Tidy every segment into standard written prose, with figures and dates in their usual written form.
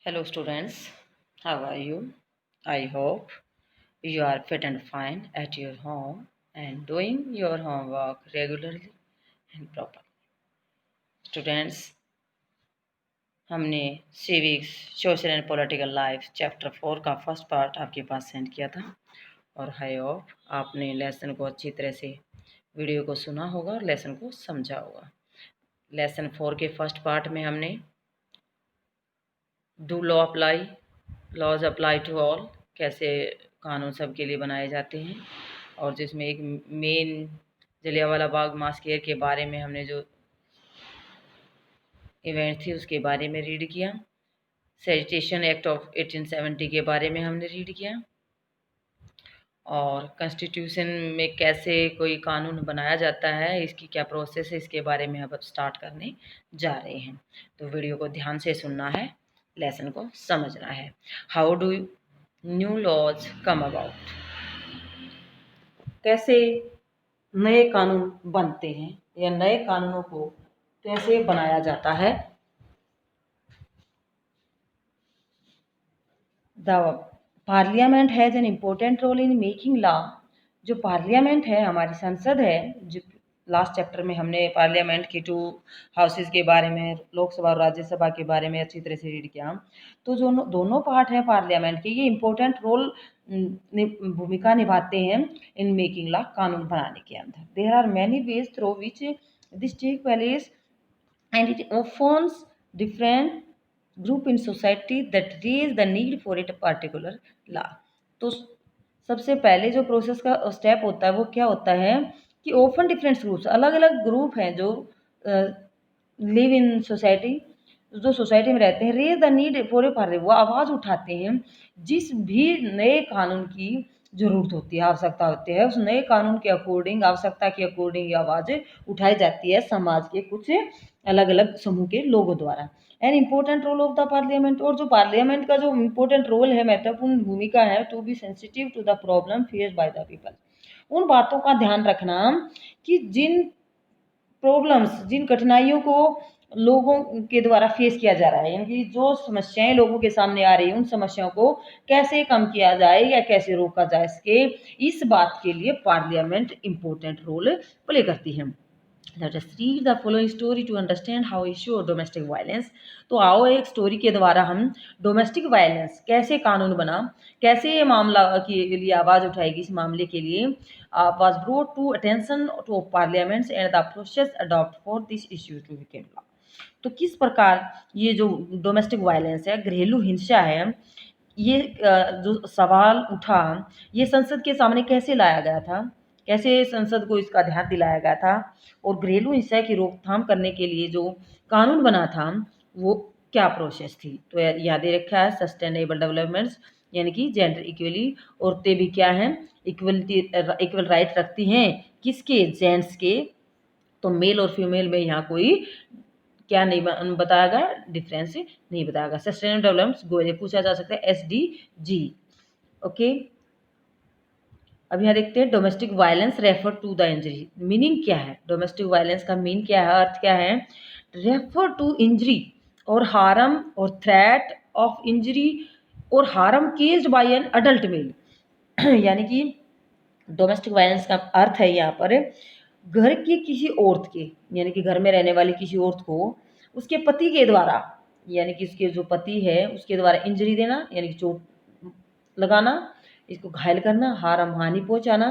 Hello students, how are you? I hope you are fit and fine at your home and doing your homework regularly and properly. Students, हमने civics social and political life chapter 4 का first part आपके पास send किया था और I hope आपने lesson को अच्छी तरह से वीडियो को सुना होगा और लेसन को समझा होगा। लेसन 4 के फर्स्ट पार्ट में हमने do law apply, laws apply to all, कैसे कानून सबके लिए बनाए जाते हैं, और जिसमें एक मेन जलियांवाला बाग मास्केयर के बारे में हमने जो इवेंट थी उसके बारे में रीड किया। सेडिशन एक्ट ऑफ 1870 के बारे में हमने रीड किया और कॉन्स्टिट्यूशन में कैसे कोई कानून बनाया जाता है, इसकी क्या प्रोसेस है, इसके बारे में अब स्टार्ट करने जा रहे हैं। तो वीडियो को ध्यान से सुनना है, लेसन को समझना है। How do new laws come about, कैसे नए कानून बनते हैं या नए कानूनों को कैसे बनाया जाता है। The parliament has an important role in making law. जो पार्लियामेंट है, हमारी संसद है, जो लास्ट चैप्टर में हमने पार्लियामेंट की 2 हाउसेस के बारे में, लोकसभा और राज्यसभा के बारे में अच्छी तरह से रीड किया। तो जो दोनों पार्ट हैं पार्लियामेंट के, ये इम्पोर्टेंट रोल भूमिका निभाते हैं इन मेकिंग लॉ, कानून बनाने के अंदर। There are many ways through which this take place and it ऑफन्स different group in society that raise the need for it particular law. तो सबसे पहले जो प्रोसेस का स्टेप होता है वो क्या होता है कि ओपन डिफरेंट ग्रुप्स, अलग अलग ग्रुप हैं जो लिव इन सोसाइटी, जो सोसाइटी में रहते हैं, raise the need for a party, वो आवाज़ उठाते हैं जिस भी नए कानून की ज़रूरत होती है, आवश्यकता होती है, उस नए कानून के अकॉर्डिंग, आवश्यकता के अकॉर्डिंग ये आवाज़ उठाई जाती है समाज के कुछ अलग अलग समूह के लोगों द्वारा। An important role of the parliament, और जो पार्लियामेंट का जो इम्पोर्टेंट रोल है, महत्वपूर्ण भूमिका है, to be sensitive to the problem face by the people, उन बातों का ध्यान रखना कि जिन प्रॉब्लम्स, जिन कठिनाइयों को लोगों के द्वारा फेस किया जा रहा है, यानी कि जो समस्याएं लोगों के सामने आ रही है, उन समस्याओं को कैसे कम किया जाए या कैसे रोका जाए, इस बात के लिए पार्लियामेंट इम्पोर्टेंट रोल प्ले करती है। Let us read the following story to understand how issue of domestic violence। तो आओ एक स्टोरी के द्वारा हम डोमेस्टिक वायलेंस कैसे कानून बना, कैसे ये मामला के लिए आवाज़ उठाएगी, इस मामले के लिए was brought to attention to parliaments and the process adopt for this issue to become law। तो किस प्रकार ये जो डोमेस्टिक वायलेंस है, घरेलू हिंसा है, ये जो सवाल उठा, ये संसद के सामने कैसे लाया गया था, कैसे संसद को इसका ध्यान दिलाया गया था, और घरेलू हिंसा की रोकथाम करने के लिए जो कानून बना था वो क्या प्रोसेस थी। तो याद रखा है सस्टेनेबल डेवलपमेंट्स, यानी कि जेंडर इक्वली, औरतें भी क्या हैं, इक्वल राइट रखती हैं, किसके, जेंट्स के। तो मेल और फीमेल में यहाँ कोई क्या नहीं बताया गया, डिफरेंस नहीं बताया गया। सस्टेनेबल डेवलपमेंट्स गोल पूछा जा सकता है, SDG। ओके, अब यहाँ देखते हैं domestic violence refer to the injury, meaning क्या है, डोमेस्टिक वायलेंस का मीन क्या है, अर्थ क्या है। रेफर टू इंजरी और हार्म और थ्रेट ऑफ इंजरी और harm caused by an adult male, यानी कि डोमेस्टिक वायलेंस का अर्थ है यहाँ पर घर की किसी औरत के, यानी कि घर में रहने वाली किसी औरत को उसके पति के द्वारा, यानी कि उसके जो पति है उसके द्वारा इंजरी देना, यानी कि चोट लगाना, इसको घायल करना, हानि पहुंचाना,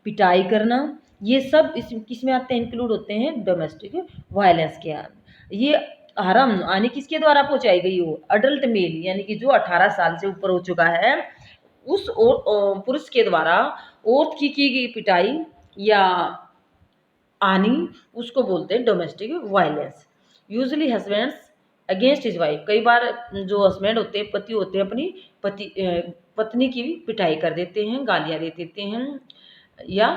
पिटाई करना, ये सब इस किस में आते हैं, इंक्लूड होते हैं डोमेस्टिक वायलेंस के अंदर। ये हार्म हानि किसके द्वारा पहुंचाई गई हो, अडल्ट मेल, यानी कि जो 18 साल से ऊपर हो चुका है, उस पुरुष के द्वारा औरत की गई पिटाई या हानि, उसको बोलते हैं domestic violence. Usually husbands against his wife, कई बार जो हस्बैंड होते हैं, पति होते हैं, अपनी पत्नी की भी पिटाई कर देते हैं, गालियाँ दे देते हैं या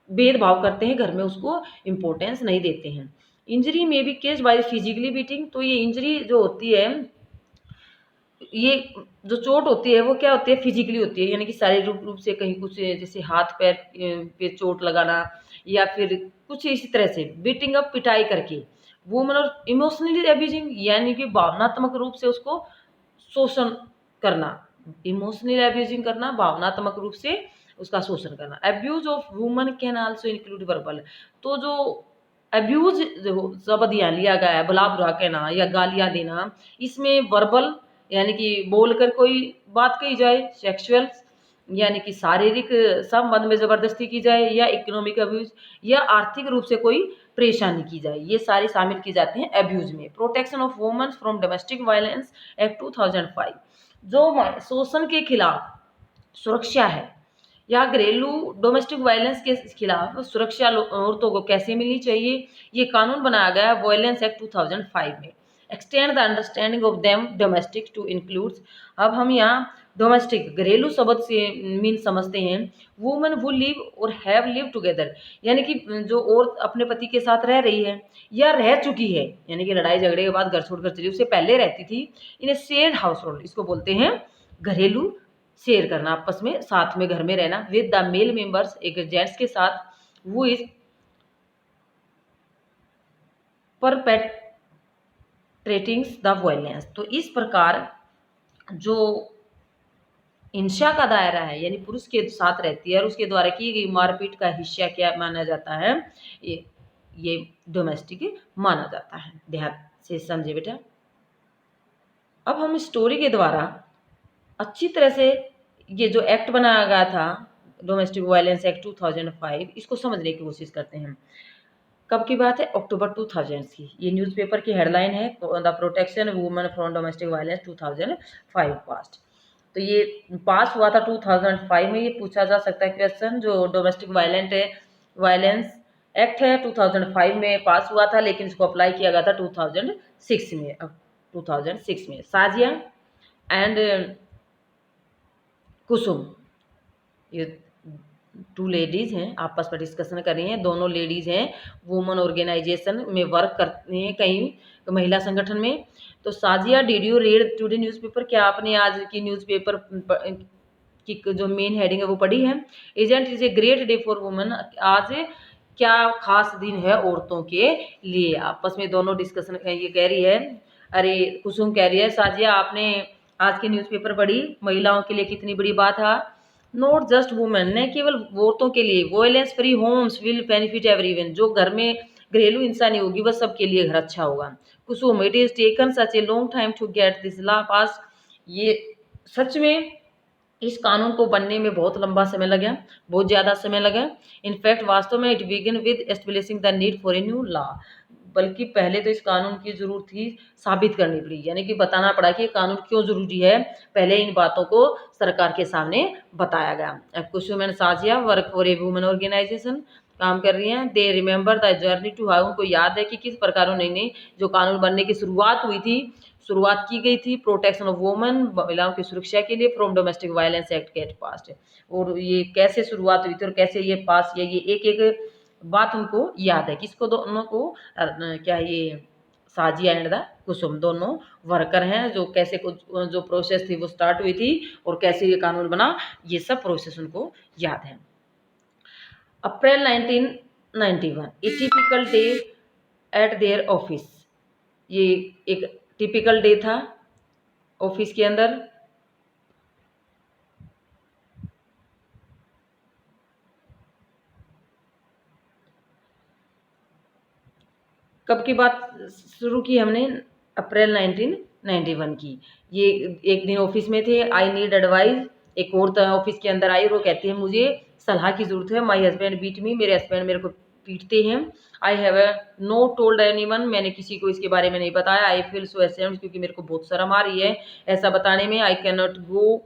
भेदभाव करते हैं, घर में उसको इम्पोर्टेंस नहीं देते हैं। इंजरी में भी केस बाय फिजिकली बीटिंग, तो ये इंजरी जो होती है, ये जो चोट होती है वो क्या होती है, फिजिकली होती है, यानी कि शारीरिक रूप से कहीं कुछ जैसे हाथ पैर पे चोट लगाना या फिर कुछ इसी तरह से बीटिंग अप, पिटाई करके। वुमन और इमोशनली अब्यूजिंग, यानी कि भावनात्मक रूप से उसको शोषण करना, इमोशनल अब्यूजिंग करना, भावनात्मक रूप से उसका शोषण करना। Abuse of woman can also include verbal. तो जो अब्यूज जो शब्द यहाँ लिया गया है, भला बुरा कहना या गालियां देना, इसमें वर्बल यानी कि बोलकर कोई बात कही जाए, सेक्सुअल यानी कि शारीरिक संबंध में जबरदस्ती की जाए, या इकोनॉमिक अब्यूज या आर्थिक रूप से कोई परेशानी की जाए, ये सारी शामिल की जाती हैं अब्यूज में। Protection of women from domestic violence act 2005, जो शोषण के खिलाफ सुरक्षा है या घरेलू डोमेस्टिक वायलेंस के खिलाफ सुरक्षा औरतों को कैसे मिलनी चाहिए, ये कानून बनाया गया वायलेंस एक्ट 2005 में। Extend the understanding of them domestic to includes. अब हम यहाँ डोमेस्टिक घरेलू शब्द से मीन समझते हैं वुमेन हु लिव और हैव लिव टुगेदर, यानी कि जो औरत अपने पति के साथ रह रही है या रह चुकी है, यानी कि लड़ाई झगड़े के बाद घर छोड़कर चली, उससे पहले रहती थी, इन्हें शेयर्ड हाउस होल्ड, इसको बोलते हैं घरेलू शेयर करना, आपस में साथ में घर में रहना, विद द मेल मेंबर्स, एक जेंट्स के साथ, वो इज परपेट्रेटिंग्स द वायलेंस। तो इस प्रकार जो हिंसा का दायरा है, यानी पुरुष के साथ रहती है और उसके द्वारा की गई मारपीट का हिस्सा क्या माना जाता है, ये डोमेस्टिक माना जाता है। ध्यान से समझे बेटा। अब हम स्टोरी के द्वारा अच्छी तरह से ये जो एक्ट बनाया गया था डोमेस्टिक वायलेंस एक्ट 2005, इसको समझने की कोशिश करते हैं। कब की बात है, अक्टूबर 2000 की। ये न्यूज़पेपर की हेडलाइन है the protection women from domestic violence 2005 past. तो ये पास हुआ था 2005 में। ये पूछा जा सकता है क्वेश्चन, जो डोमेस्टिक वायलेंस एक्ट है 2005 में पास हुआ था, लेकिन इसको अप्लाई किया गया था 2006 में। 2006 में साजिया एंड कुसुम, ये टू लेडीज़ हैं, आपस में डिस्कशन कर रही हैं। दोनों लेडीज़ हैं, वुमेन ऑर्गेनाइजेशन में वर्क करती हैं कहीं महिला संगठन में। तो Sajiya, did you read today newspaper, क्या आपने आज की न्यूज़पेपर की जो मेन हेडिंग है वो पढ़ी है। Isn't is a great day for women, आज क्या खास दिन है औरतों के लिए। आपस में दोनों डिस्कशन, ये कह रही है, अरे कुसुम कह रही है साजिया आपने आज की न्यूज़पेपर पढ़ी, महिलाओं के लिए कितनी बड़ी बात है। नॉट जस्ट वुमेन, न केवल औरतों के लिए, violence free homes will benefit everyone, जो घर में घरेलू हिंसा नहीं होगी वह सबके लिए घर अच्छा होगा। Kusum, it is taken such a long time to get this law pass, ये सच में इस कानून को बनने में बहुत लंबा समय लगा, बहुत ज़्यादा समय लगा। इनफैक्ट वास्तव में it begin with establishing the need for a new law, बल्कि पहले तो इस कानून की जरूरत थी साबित करनी पड़ी, यानी कि बताना पड़ा कि ये कानून क्यों जरूरी है। पहले इन बातों को सरकार के सामने बताया गया। Kusum and Sajiya work for a women organization, काम कर रही हैं। They remember the journey to how, उनको याद है कि किस प्रकार उन्होंने जो कानून बनने की शुरुआत की गई थी प्रोटेक्शन ऑफ वुमेन, महिलाओं की सुरक्षा के लिए, from domestic violence act get pass, और ये कैसे शुरुआत हुई थी और कैसे ये पास किया, ये एक एक बात उनको याद है। किसको, दोनों को, क्या ये साजिया एंड द कुसुम दोनों वर्कर हैं, जो कैसे जो प्रोसेस थी वो स्टार्ट हुई थी और कैसे ये कानून बना, ये सब प्रोसेस उनको याद है। अप्रैल 1991, ए typical day at their office, ये एक टिपिकल डे था ऑफिस के अंदर। कब की बात शुरू की हमने, अप्रैल 1991 की। ये एक दिन ऑफिस में थे, आई नीड एडवाइस, एक औरत ऑफिस के अंदर आई और वो कहती है मुझे सलाह की ज़रूरत है। माई हस्बैंड बीट मी, मेरे हस्बैंड मेरे को पीटते हैं। I have no told anyone, मैंने किसी को इसके बारे में नहीं बताया। आई फील सो अशेम्ड, क्योंकि मेरे को बहुत शर्म आ रही है ऐसा बताने में। I can not go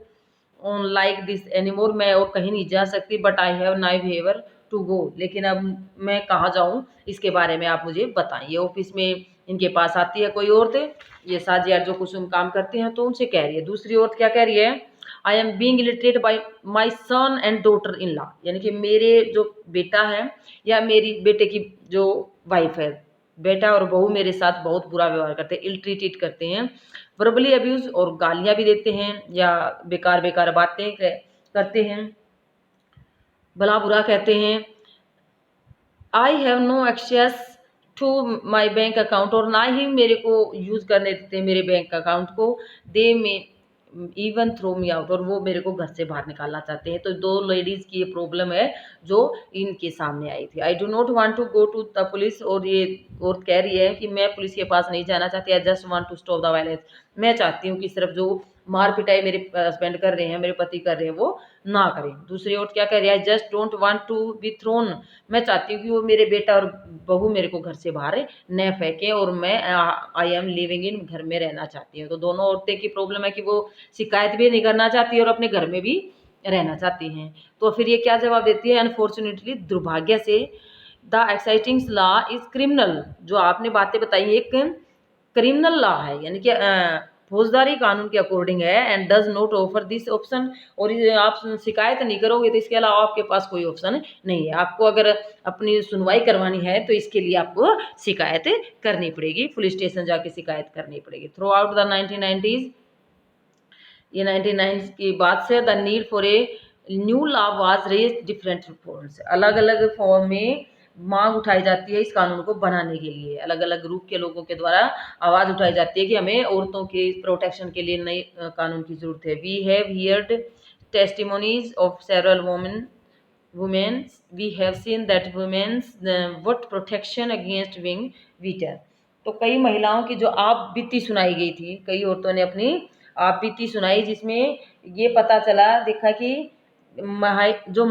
on like this anymore, मैं और कहीं नहीं जा सकती। But I have now favour to go, लेकिन अब मैं कहाँ जाऊँ इसके बारे में आप मुझे बताइए। ऑफिस में इनके पास आती है कोई औरत, ये साजिया जो कुसुम काम करते हैं, तो उनसे कह रही है, दूसरी औरत क्या कह रही है, I am being illiterate by my son and daughter in law, यानी कि मेरे जो बेटा है या मेरी बेटे की जो वाइफ है, बेटा और बहू मेरे साथ बहुत बुरा व्यवहार करते हैं, इल ट्रीटेड करते हैं, वर्बली अब्यूज, और गालियां भी देते हैं या बेकार बेकार बातें करते हैं, भला बुरा कहते हैं। I have no access to my bank account, और ना ही मेरे को यूज़ करने देते मेरे बैंक अकाउंट को। दे में इवन थ्रो मी आउट, और वो मेरे को घर से बाहर निकालना चाहते हैं। तो 2 लेडीज़ की ये प्रॉब्लम है जो इनके सामने आई थी। I do not want to go to the police, और ये औरत कह रही है कि मैं पुलिस के पास नहीं जाना चाहती, I just want to stop the violence. मैं चाहती हूँ कि सिर्फ जो मार पिटाई मेरे हस्बैंड कर रहे हैं, मेरे पति कर रहे हैं, वो ना करें। दूसरी औरत क्या कह रही है, I just don't want to be thrown, मैं चाहती हूँ कि वो मेरे बेटा और बहू मेरे को घर से बाहर न फेंके, और मैं आई एम लिविंग इन, घर में रहना चाहती हूँ। तो दोनों औरतें की प्रॉब्लम है कि वो शिकायत भी नहीं करना चाहती और अपने घर में भी रहना चाहती हैं। तो फिर ये क्या जवाब देती है, अनफॉर्चुनेटली, दुर्भाग्य से, the exciting law is criminal, जो आपने बातें बताई एक क्रिमिनल लॉ है, यानी कि फौजदारी कानून के अकॉर्डिंग है, and does not offer this option, और आप शिकायत नहीं करोगे तो इसके अलावा आपके पास कोई ऑप्शन नहीं है। आपको अगर अपनी सुनवाई करवानी है तो इसके लिए आपको शिकायत करनी पड़ेगी, पुलिस स्टेशन जाके शिकायत करनी पड़ेगी। थ्रू आउट द 1990s, ये 1990 की बात से, the need for a new law was raise different forms, अलग अलग फॉर्म में मांग उठाई जाती है इस कानून को बनाने के लिए। अलग अलग ग्रुप के लोगों के द्वारा आवाज उठाई जाती है कि हमें औरतों के प्रोटेक्शन के लिए नए कानून की जरूरत है। We have heard testimonies of several women, we have seen that women's what protection against being beaten। तो कई महिलाओं की जो आप बीती सुनाई गई थी, कई औरतों ने अपनी आप बीती सुनाई, जिसमें ये पता चला, देखा कि जो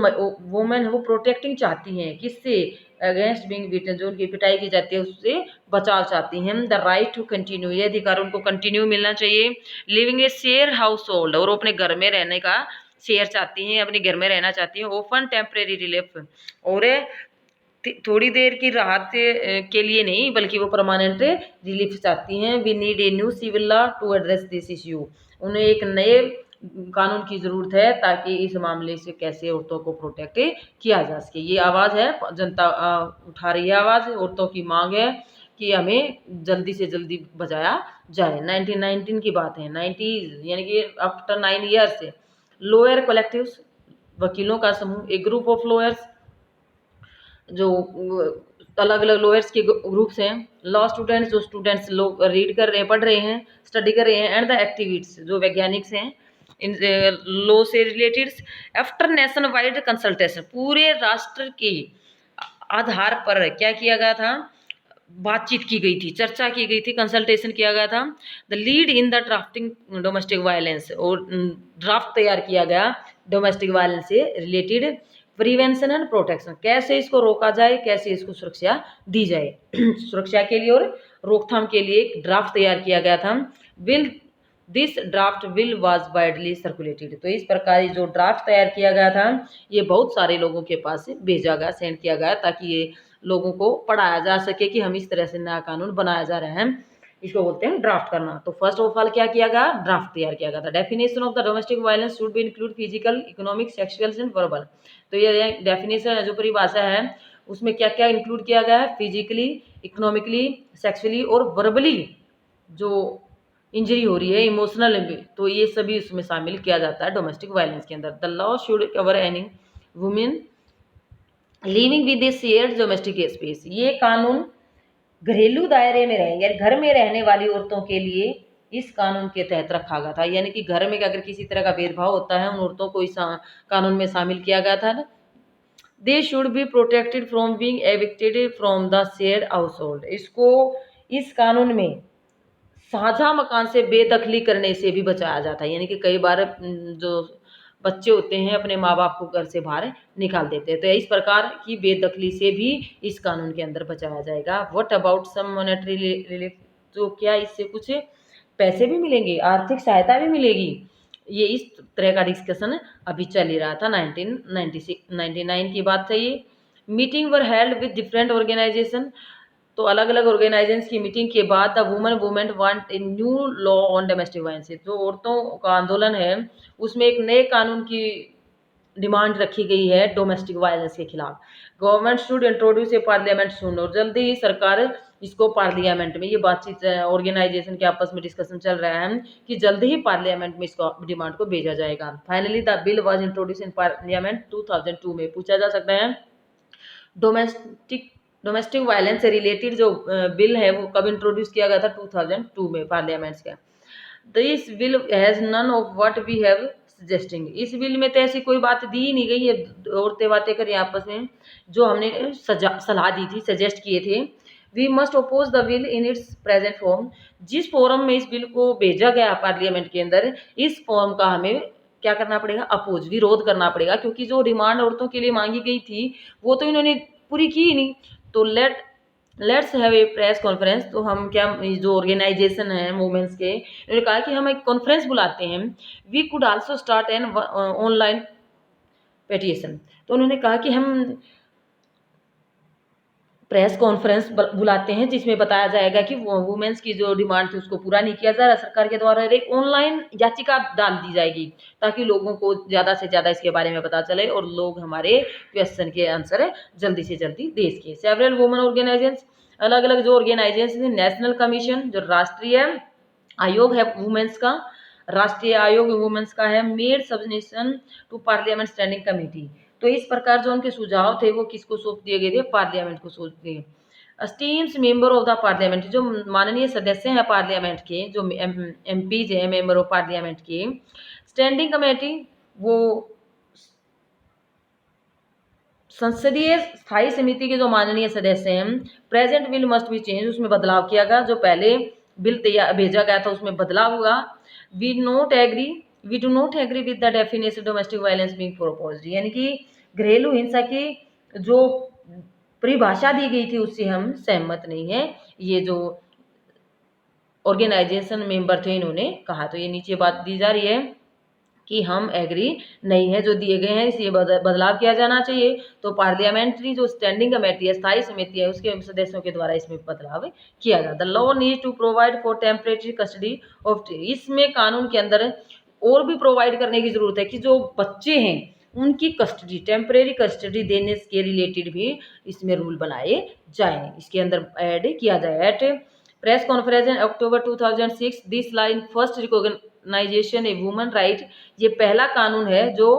वुमेन है वो प्रोटेक्टिंग चाहती हैं, किससे, अगेंस्ट बीइंग बीटन, जो उनकी पिटाई की जाती है उससे बचाव चाहती हैं। द राइट टू कंटिन्यू, ये अधिकार उनको कंटिन्यू मिलना चाहिए। लिविंग ए शेयर हाउस होल्ड, और अपने घर में रहने का शेयर चाहती हैं, अपने घर में रहना चाहती हैं। ओपन टेम्परेरी रिलीफ, और थोड़ी देर की राहत के लिए नहीं बल्कि वो परमानेंट रिलीफ चाहती हैं। We need a new civil law to address this issue, उन्हें एक नए कानून की ज़रूरत है ताकि इस मामले से कैसे औरतों को प्रोटेक्ट किया जा सके। ये आवाज़ है, जनता उठा रही है आवाज़, औरतों की मांग है कि हमें जल्दी से जल्दी बचाया जाए। 1919 की बात है, 90s, यानी कि आफ्टर 9 ईयर्स, लोअर कलेक्टिव्स, वकीलों का समूह, एक ग्रुप ऑफ लॉयर्स, जो अलग अलग लॉयर्स के ग्रुप्स हैं, लॉ स्टूडेंट्स, जो स्टूडेंट्स लोग रीड कर रहे हैं, पढ़ रहे हैं, स्टडी कर रहे हैं, एंड द एक्टिविस्ट्स, जो वैज्ञानिक हैं इन लॉ से related. After nation wide consultation, पूरे राष्ट्र के आधार पर क्या किया गया था, बातचीत की गई थी, चर्चा की गई थी, कंसल्टेशन किया गया था। The lead in the drafting domestic violence, और ड्राफ्ट तैयार किया गया डोमेस्टिक वायलेंस से रिलेटेड। प्रिवेंशन एंड प्रोटेक्शन, कैसे इसको रोका जाए, कैसे इसको सुरक्षा दी जाए सुरक्षा के लिए और रोकथाम के लिए एक ड्राफ्ट तैयार किया गया था। Will this draft will was widely circulated, तो इस प्रकार जो ड्राफ्ट तैयार किया गया था ये बहुत सारे लोगों के पास भेजा गया, सेंड किया गया, ताकि ये लोगों को पढ़ाया जा सके कि हम इस तरह से नया कानून बनाया जा रहा है, इसको बोलते हैं ड्राफ्ट करना। तो फर्स्ट ऑफ ऑल क्या किया गया, ड्राफ्ट तैयार किया गया था। Definition of the domestic violence should be include physical, economic, sexual and verbal. तो ये डेफिनेशन है, जो परिभाषा है, उसमें क्या क्या इंक्लूड किया गया है, फिजिकली, इकोनॉमिकली, सेक्सुअली और वर्बली जो इंजरी हो रही है, इमोशनल, तो ये सभी उसमें शामिल किया जाता है डोमेस्टिक वायलेंस के अंदर। The law should cover any women living with A shared domestic space, ये कानून घरेलू दायरे में रहेंगे, घर में रहने वाली औरतों के लिए इस कानून के तहत रखा गया था। यानी कि घर में अगर किसी तरह का भेदभाव होता है, उन औरतों को इस कानून में शामिल किया गया था ना। They should be protected from being evicted from the shared house hold, इसको इस कानून में साझा मकान से बेदखली करने से भी बचाया जाता है। यानी कि कई बार जो बच्चे होते हैं अपने माँ बाप को घर से बाहर निकाल देते हैं, तो इस प्रकार की बेदखली से भी इस कानून के अंदर बचाया जाएगा। What about some monetary relief, तो क्या इससे कुछ पैसे भी मिलेंगे, आर्थिक सहायता भी मिलेगी, ये इस तरह का डिस्कशन अभी चल ही रहा था। 1999 की बात है ये। Meeting were held with different organization, तो अलग अलग ऑर्गेनाइजेशंस की मीटिंग के बाद the women movement want a new law on domestic violence, जो औरतों का आंदोलन है उसमें एक नए कानून की डिमांड रखी गई है डोमेस्टिक वायलेंस के खिलाफ। Government should introduce a parliament soon, और जल्दी ही सरकार इसको पार्लियामेंट में, ये बातचीत ऑर्गेनाइजेशन के आपस में डिस्कशन चल रहा है कि जल्दी ही पार्लियामेंट में इसको डिमांड को भेजा जाएगा। Finally the bill was introduce in parliament 2002 में। पूछा जा सकता है डोमेस्टिक वायलेंस से रिलेटेड जो बिल है वो कब इंट्रोड्यूस किया गया था, 2002 में पार्लियामेंट का। This will has none of what we have suggesting. इस बिल में तो ऐसी कोई बात दी ही नहीं गई है, औरतें बातें करें आपस में, जो हमने सलाह दी थी, सजेस्ट किए थे। We must oppose the bill in its present form. जिस फॉर्म में इस बिल को भेजा गया पार्लियामेंट के अंदर, इस फॉर्म का हमें क्या करना पड़ेगा, अपोज, विरोध करना पड़ेगा, क्योंकि जो डिमांड औरतों के लिए मांगी गई थी वो तो इन्होंने पूरी की ही नहीं। तो let's have a press conference. तो हम क्या, जो ऑर्गेनाइजेशन है वुमेन्स के, उन्होंने कहा कि हम एक कॉन्फ्रेंस बुलाते हैं। We could also start an online petition. तो उन्होंने कहा कि हम प्रेस कॉन्फ्रेंस बुलाते हैं जिसमें बताया जाएगा कि वुमेन्स की जो डिमांड थी उसको पूरा नहीं किया जा रहा, सरकार के द्वारा एक ऑनलाइन याचिका डाल दी जाएगी, ताकि लोगों को ज़्यादा से ज़्यादा इसके बारे में पता चले और लोग हमारे क्वेश्चन के आंसर जल्दी से जल्दी दे सके। सेवरल वुमेन ऑर्गेनाइजेशन, अलग अलग जो ऑर्गेनाइजेशन, नेशनल कमीशन, जो राष्ट्रीय आयोग है वुमेन्स का, राष्ट्रीय आयोग वुमेन्स का है, made submission to parliament standing committee. तो इस प्रकार जो उनके सुझाव थे वो किसको सौंप दिए गए थे, पार्लियामेंट को सौंप दिए। Stems member of the parliament, जो माननीय सदस्य हैं पार्लियामेंट के, जो एमपीज हैं, मेंबर ऑफ पार्लियामेंट के। स्टैंडिंग कमेटी, वो संसदीय स्थायी समिति के जो माननीय सदस्य हैं। Present bill must be change, उसमें बदलाव किया गया, जो पहले बिल तैयार भेजा गया था उसमें बदलाव हुआ। We do not agree with the definition domestic violence being proposed, यानी कि घरेलू हिंसा की जो परिभाषा दी गई थी उससे हम सहमत नहीं है, ये जो ऑर्गेनाइजेशन मेंबर थे इन्होंने कहा। तो ये नीचे बात दी जा रही है कि हम एग्री नहीं है, जो दिए गए हैं इसे बदलाव किया जाना चाहिए। तो पार्लियामेंट्री जो स्टैंडिंग कमेटी है, स्थायी समिति है, उसके सदस्यों के द्वारा इसमें बदलाव किया गया। The law need to provide for temporary custody of, इसमें कानून के अंदर और भी प्रोवाइड करने की जरूरत है कि जो बच्चे हैं उनकी कस्टडी, टेम्परेरी कस्टडी देने के रिलेटेड भी इसमें रूल बनाए जाए, इसके अंदर ऐड किया जाए। At press conference in October 2006 this line first recognisation a woman right, ये पहला कानून है जो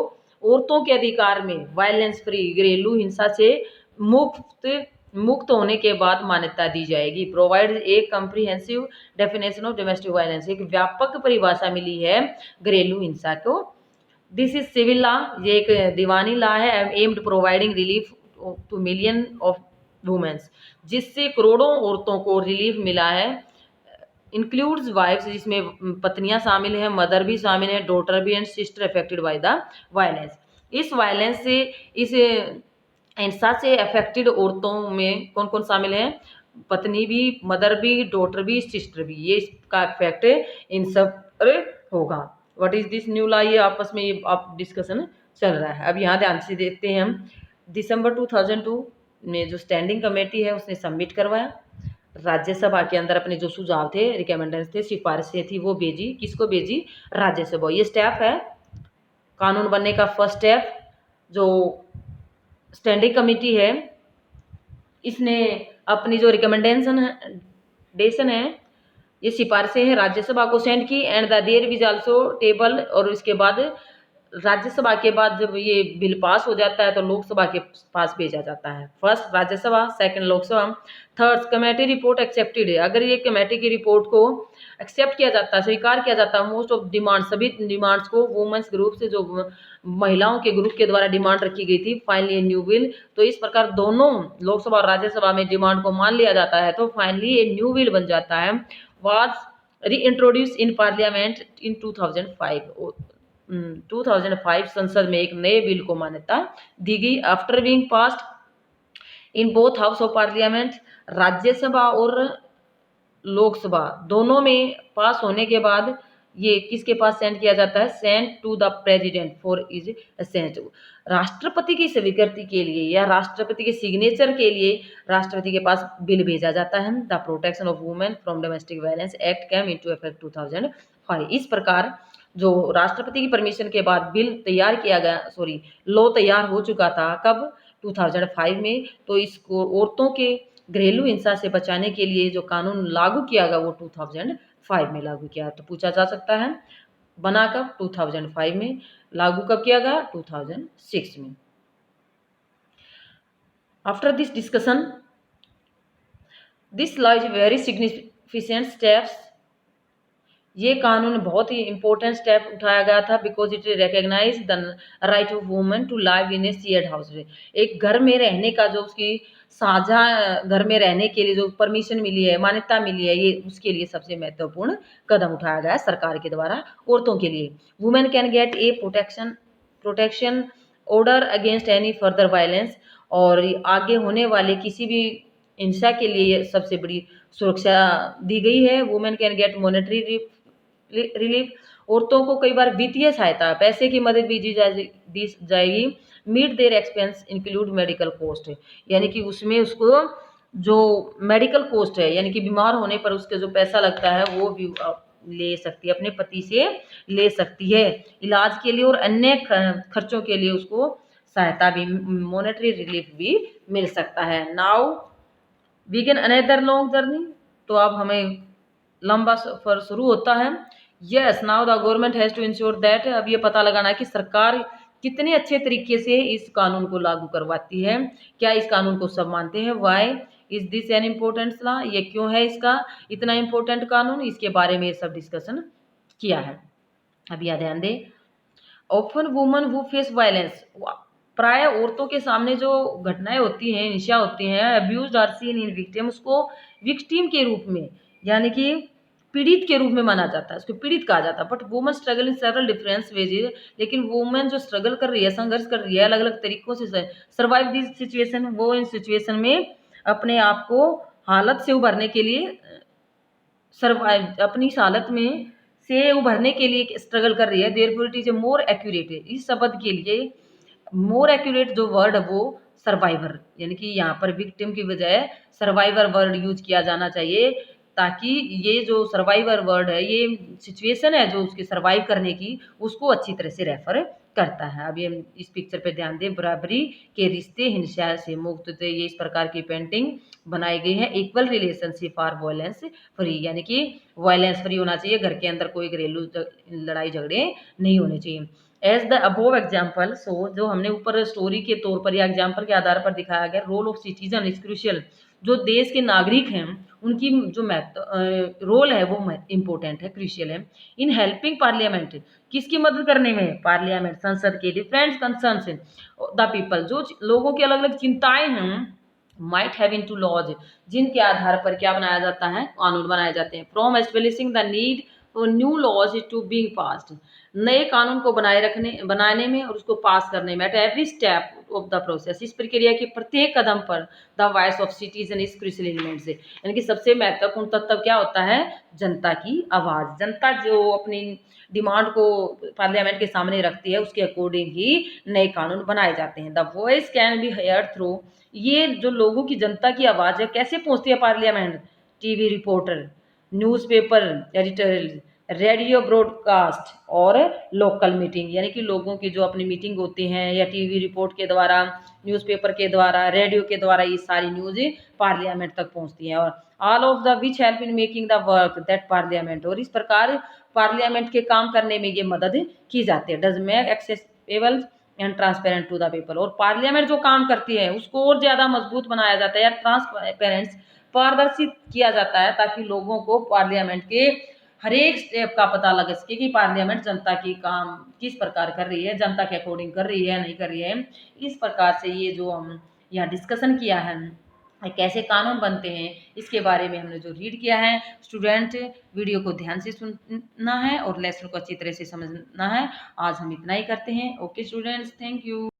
औरतों के अधिकार में वायलेंस फ्री, घरेलू हिंसा से मुक्त होने के बाद मान्यता दी जाएगी। Provide a comprehensive definition of domestic violence, एक व्यापक परिभाषा मिली है घरेलू हिंसा को। दिस इज सिविल लॉ, ये एक दीवानी लॉ है, aimed providing relief to million of womens, जिससे करोड़ों औरतों को रिलीफ मिला है। इंक्लूड्स वाइफ्स, जिसमें पत्नियां शामिल हैं, मदर भी शामिल है, डॉटर भी and sister affected by the violence. इस वायलेंस से, इस हिंसा से अफेक्टेड औरतों में कौन कौन शामिल है, पत्नी भी, मदर भी, डॉटर भी, सिस्टर भी, ये इसका इफेक्ट इन सब पर होगा। What is this new law, ये आपस में ये आप डिस्कशन चल रहा है। अब यहाँ ध्यान से देखते हैं हम, दिसंबर 2002 में जो स्टैंडिंग कमेटी है उसने सबमिट करवाया राज्यसभा के अंदर अपने जो सुझाव थे, रिकमेंडेशन थे, सिफारिशें थी, वो भेजी, किसको भेजी, राज्यसभा। ये स्टेप है कानून बनने का, फर्स्ट स्टेप। जो स्टैंडिंग कमेटी है इसने अपनी जो रिकमेंडेशन है, ये सिफारिशें हैं, राज्यसभा को सेंड की। And the there is also table, और इसके बाद राज्यसभा के बाद जब ये बिल पास हो जाता है तो लोकसभा के पास भेजा जाता है। First Rajya Sabha, second Lok Sabha, third committee report accepted है। अगर ये कमेटी की रिपोर्ट को एक्सेप्ट किया जाता है, स्वीकार किया जाता है, मोस्ट ऑफ डिमांड, सभी डिमांड्स को वुमेन्स ग्रुप से, जो महिलाओं के ग्रुप के द्वारा डिमांड रखी गई थी, फाइनली न्यू बिल, तो इस प्रकार दोनों लोकसभा और राज्यसभा में डिमांड को मान लिया जाता है, तो फाइनली ए न्यू बिल बन जाता है। Was reintroduce in parliament in 2005 संसद में एक नए बिल को मान्यता दी गई। After being passed in both house of parliament, Rajya Sabha और लोकसभा दोनों में पास होने के बाद ये किसके पास सेंड किया जाता है, send to the president for is assent, राष्ट्रपति की स्वीकृति के लिए या राष्ट्रपति के सिग्नेचर के लिए राष्ट्रपति के पास बिल भेजा जाता है। The protection of women from domestic violence act came into effect 2005। इस प्रकार जो राष्ट्रपति की परमिशन के बाद बिल तैयार किया गया, लॉ तैयार हो चुका था, कब, 2005 में। तो इसको औरतों के घरेलू हिंसा से बचाने के लिए जो कानून लागू किया गया वो 2005 में लागू किया। तो पूछा जा सकता है बना कब, 2005 में, लागू कब किया गया, 2006 में। After this discussion, this law is very significant steps ये कानून बहुत ही इम्पोर्टेंट स्टेप उठाया गया था because it recognize the right of women to live in a shared house. एक घर में रहने का जो उसकी साझा घर में रहने के लिए जो परमिशन मिली है, मान्यता मिली है, ये उसके लिए सबसे महत्वपूर्ण कदम उठाया गया है सरकार के द्वारा औरतों के लिए। Women can get A protection order against any further violence, और आगे होने वाले किसी भी हिंसा के लिए सबसे बड़ी सुरक्षा दी गई है। Women can get monetary relief, औरतों को कई बार वित्तीय सहायता, पैसे की मदद भी दी जाएगी। Meet their expense include medical cost, यानी कि उसमें उसको जो मेडिकल कॉस्ट है, यानी कि बीमार होने पर उसका जो पैसा लगता है वो भी ले सकती है, अपने पति से ले सकती है इलाज के लिए, और अन्य खर्चों के लिए उसको सहायता भी, मॉनेटरी रिलीफ भी मिल सकता है। नाउ वीगन अनदर लॉन्ग जर्नी, तो अब हमें लंबा सफर शुरू होता है। Yes, now the government has to ensure that, अब ये पता लगाना है कि सरकार कितने अच्छे तरीके से इस कानून को लागू करवाती है, क्या इस कानून को सब मानते हैं। Why is this an important law, ये क्यों है इसका इतना इम्पोर्टेंट कानून, इसके बारे में ये सब डिस्कशन किया है। अब यह ध्यान दें, often woman who face violence, प्राय औरतों के सामने जो घटनाएं होती हैं, हिंसा होती हैं, abuse are seen in victim, उसको विक्टिम के रूप में, यानी कि पीड़ित के रूप में माना जाता है, उसको पीड़ित कहा जाता है। But woman struggle in several difference wages, लेकिन वुमेन जो स्ट्रगल कर रही है, संघर्ष कर रही है अलग अलग तरीकों से सर्वाइव दिस सिचुएशन, वो इन सिचुएशन में अपने आप को हालत से उभरने के लिए, सर्वाइव अपनी इस हालत में से उभरने के लिए स्ट्रगल कर रही है। Therefore it is a more accurate, इस शब्द के लिए मोर एक्यूरेट जो वर्ड है वो सर्वाइवर, यानी कि यहाँ पर विक्टिम की बजाय सर्वाइवर वर्ड यूज किया जाना चाहिए, ताकि ये जो सर्वाइवर वर्ड है, ये सिचुएशन है जो उसके सर्वाइव करने की, उसको अच्छी तरह से रेफर करता है। अब ये इस पिक्चर पे ध्यान दें, बराबरी के रिश्ते हिंसा से मुक्त थे, ये इस प्रकार की पेंटिंग बनाई गई है। Equal relationship for violence free, यानी कि वायलेंस फ्री होना चाहिए, घर के अंदर कोई घरेलू लड़ाई झगड़े नहीं होने चाहिए। एज द अबोव एग्जाम्पल, सो जो हमने ऊपर स्टोरी के तौर पर या एग्जाम्पल के आधार पर दिखाया गया, role of citizen is crucial, जो देश के नागरिक हैं उनकी जो रोल है वो इम्पोर्टेंट है, क्रूशियल है। इन हेल्पिंग पार्लियामेंट, किसकी मदद करने में, पार्लियामेंट, संसद के डिफरेंट कंसर्न्स द पीपल, जो लोगों की अलग अलग चिंताएं हैं, might have in to laws, जिनके आधार पर क्या बनाया जाता है, कानून बनाए जाते हैं। From establishing the need for new laws to being passed, नए कानून को बनाने में और उसको पास करने में, at every step of the process, इस प्रक्रिया के प्रत्येक कदम पर the voice of citizen is crucial element से, यानी कि सबसे महत्वपूर्ण तत्व क्या होता है, जनता की आवाज़। जनता जो अपनी डिमांड को पार्लियामेंट के सामने रखती है, उसके अकॉर्डिंग ही नए कानून बनाए जाते हैं। The voice can be heard through, ये जो लोगों की जनता की आवाज़ है कैसे पहुंचती है parliament, TV reporter, newspaper editorial, radio broadcast और लोकल मीटिंग, यानी कि लोगों की जो अपनी मीटिंग होती हैं, या टीवी रिपोर्ट के द्वारा, न्यूज़पेपर के द्वारा, रेडियो के द्वारा, ये सारी न्यूज़ पार्लियामेंट तक पहुंचती हैं। और all of the which help in making the work that parliament, और इस प्रकार पार्लियामेंट के काम करने में ये मदद की जाती है। Does make accessible and transparent to the people, और पार्लियामेंट जो काम करती है उसको और ज़्यादा मजबूत बनाया जाता है, या ट्रांसपेरेंस, पारदर्शी किया जाता है, ताकि लोगों को पार्लियामेंट के हर एक स्टेप का पता लग सके कि पार्लियामेंट जनता की काम किस प्रकार कर रही है, जनता के अकॉर्डिंग कर रही है नहीं कर रही है। इस प्रकार से ये जो हम यहाँ डिस्कशन किया है, कैसे कानून बनते हैं, इसके बारे में हमने जो रीड किया है, स्टूडेंट वीडियो को ध्यान से सुनना है और लेसन को अच्छी तरह से समझना है। आज हम इतना ही करते हैं। Okay students, thank you.